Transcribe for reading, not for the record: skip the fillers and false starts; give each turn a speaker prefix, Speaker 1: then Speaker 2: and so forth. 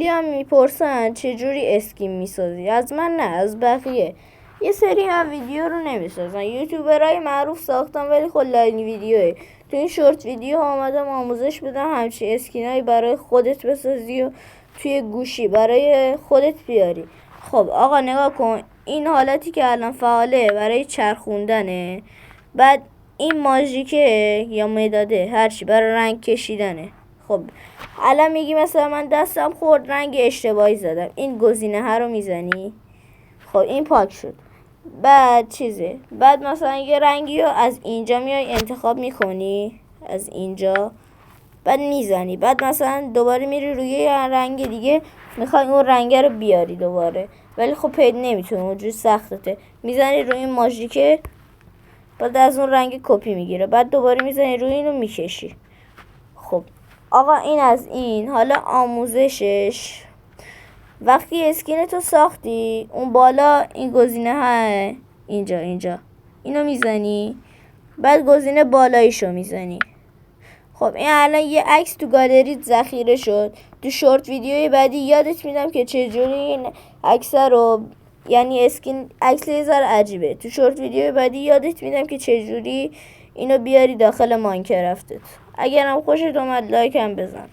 Speaker 1: هم میپرسن چجوری اسکیم میسازی. از من نه، از بقیه. یه سری هم ویدیو رو نمیسازن، یوتیوبرهای معروف ساختن ولی خب لاین ویدیوه. تو این شورت ویدیو آمدم آموزش بدم همچین اسکینایی برای خودت بسازی و توی گوشی برای خودت بیاری. خب آقا نگاه کن، این حالتی که الان فعاله برای چرخوندنه. بعد این ماژیکه یا مداده هرچی برای رنگ کشیدنه. خب الان میگی مثلا من دستم خورد رنگ اشتباهی زدم، این گزینه ها رو میزنی. خب این پاک شد. بعد مثلا یه رنگی رو از اینجا میای انتخاب میکنی، از اینجا، بعد میزنی. بعد مثلا دوباره میری روی یه رنگ دیگه، میخوای اون رنگ رو بیاری دوباره، ولی خب پیدا نمیتونی، اونجوری سختته. میزنی روی این ماژیکه، بعد از اون رنگ کپی میگیره، بعد دوباره میزنی روی اینو میکشی. خب آقا این از این. حالا آموزشش، وقتی اسکین تو ساختی اون بالا این گزینه ها، اینجا اینو میزنی، بعد گزینه بالاییشو میزنی. خب این الان یه عکس تو گالریت ذخیره شد. تو شورت ویدیوی بعدی یادت میدم که چجوری این عکس رو، یعنی اسکین عکس یه ذره عجیبه، تو شورت ویدیوی بعدی یادت میدم که چجوری اینو بیاری داخل ماینکرافتت. اگرم خوشت اومد لایک هم بزن.